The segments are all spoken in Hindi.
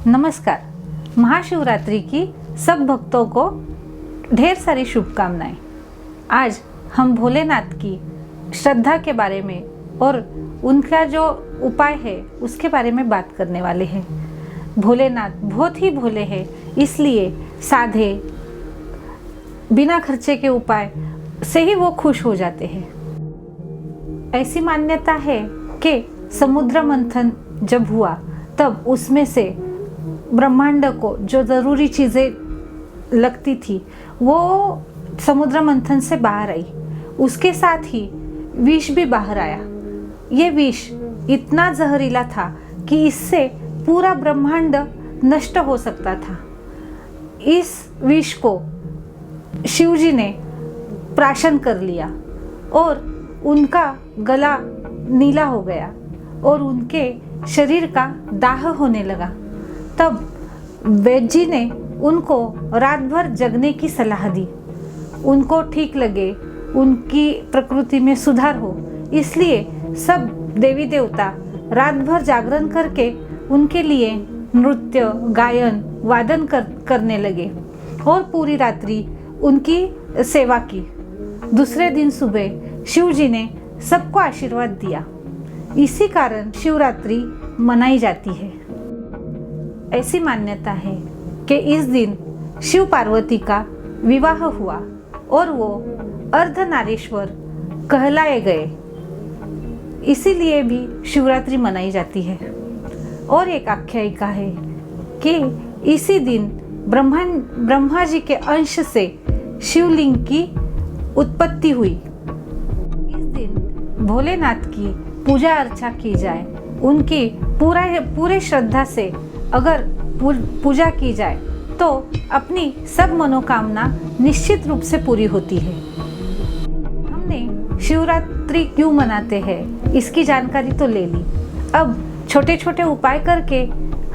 नमस्कार। महाशिवरात्रि की सब भक्तों को ढेर सारी शुभकामनाएं। आज हम भोलेनाथ की श्रद्धा के बारे में और उनका जो उपाय है उसके बारे में बात करने वाले हैं। भोलेनाथ बहुत ही भोले हैं, इसलिए साधे बिना खर्चे के उपाय से ही वो खुश हो जाते हैं। ऐसी मान्यता है कि समुद्र मंथन जब हुआ तब उसमें से ब्रह्मांड को जो ज़रूरी चीज़ें लगती थी वो समुद्र मंथन से बाहर आई। उसके साथ ही विष भी बाहर आया। ये विष इतना जहरीला था कि इससे पूरा ब्रह्मांड नष्ट हो सकता था। इस विष को शिवजी ने प्राशन कर लिया और उनका गला नीला हो गया और उनके शरीर का दाह होने लगा। तब वैद्य जी ने उनको रात भर जगने की सलाह दी। उनको ठीक लगे, उनकी प्रकृति में सुधार हो, इसलिए सब देवी देवता रात भर जागरण करके उनके लिए नृत्य, गायन, वादन करने लगे और पूरी रात्रि उनकी सेवा की। दूसरे दिन सुबह शिव जी ने सबको आशीर्वाद दिया। इसी कारण शिवरात्रि मनाई जाती है। ऐसी मान्यता है कि इस दिन शिव पार्वती का विवाह हुआ और वो अर्धनारीश्वर कहलाए गए, इसीलिए भी शिवरात्रि मनाई जाती है। और एक आख्यायिका है कि इसी दिन ब्रह्मा जी के अंश से शिवलिंग की उत्पत्ति हुई। इस दिन भोलेनाथ की पूजा अर्चा की जाए, उनकी पूरे श्रद्धा से अगर पूजा की जाए तो अपनी सब मनोकामना निश्चित रूप से पूरी होती है। हमने शिवरात्रि क्यों मनाते हैं इसकी जानकारी तो ले ली। अब छोटे छोटे उपाय करके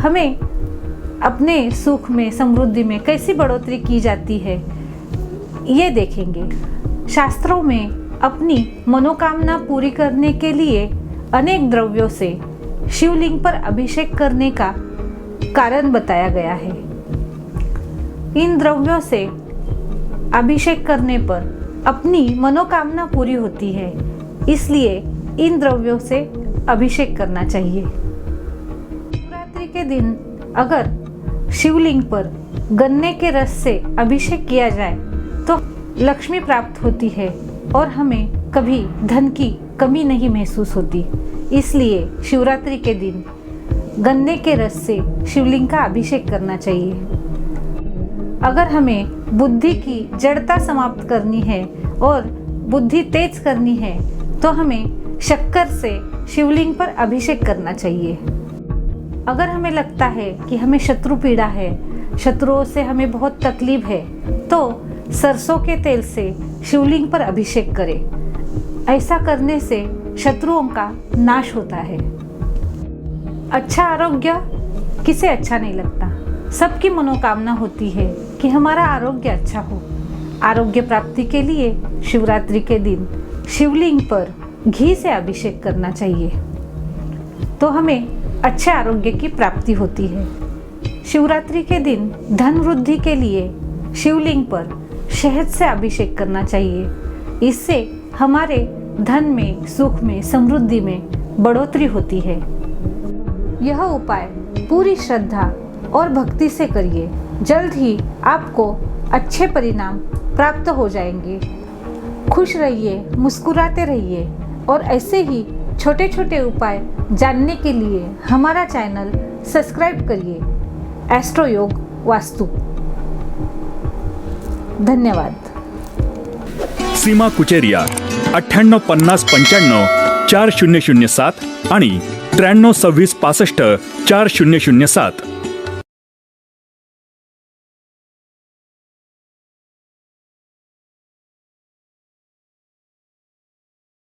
हमें अपने सुख में, समृद्धि में कैसी बढ़ोतरी की जाती है ये देखेंगे। शास्त्रों में अपनी मनोकामना पूरी करने के लिए अनेक द्रव्यों से शिवलिंग पर अभिषेक करने का कारण बताया गया है। इन द्रव्यों से अभिषेक करने पर अपनी मनोकामना पूरी होती है, इसलिए इन द्रव्यों से अभिषेक करना चाहिए। शिवरात्रि के दिन अगर शिवलिंग पर गन्ने के रस से अभिषेक किया जाए तो लक्ष्मी प्राप्त होती है और हमें कभी धन की कमी नहीं महसूस होती। इसलिए शिवरात्रि के दिन गन्ने के रस से शिवलिंग का अभिषेक करना चाहिए। अगर हमें बुद्धि की जड़ता समाप्त करनी है और बुद्धि तेज करनी है तो हमें शक्कर से शिवलिंग पर अभिषेक करना चाहिए। अगर हमें लगता है कि हमें शत्रु पीड़ा है, शत्रुओं से हमें बहुत तकलीफ है, तो सरसों के तेल से शिवलिंग पर अभिषेक करें। ऐसा करने से शत्रुओं का नाश होता है। अच्छा आरोग्य किसे अच्छा नहीं लगता। सबकी मनोकामना होती है कि हमारा आरोग्य अच्छा हो। आरोग्य प्राप्ति के लिए शिवरात्रि के दिन शिवलिंग पर घी से अभिषेक करना चाहिए तो हमें अच्छे आरोग्य की प्राप्ति होती है। शिवरात्रि के दिन धन वृद्धि के लिए शिवलिंग पर शहद से अभिषेक करना चाहिए। इससे हमारे धन में, सुख में, समृद्धि में बढ़ोतरी होती है। यह उपाय पूरी श्रद्धा और भक्ति से करिए। जल्द ही आपको अच्छे परिणाम प्राप्त हो जाएंगे। खुश रहिए, मुस्कुराते रहिए और ऐसे ही छोटे छोटे उपाय जानने के लिए हमारा चैनल सब्सक्राइब करिए। एस्ट्रो योग वास्तु। धन्यवाद। सीमा कुचेरिया 985095 4007 आणि 932665 4007।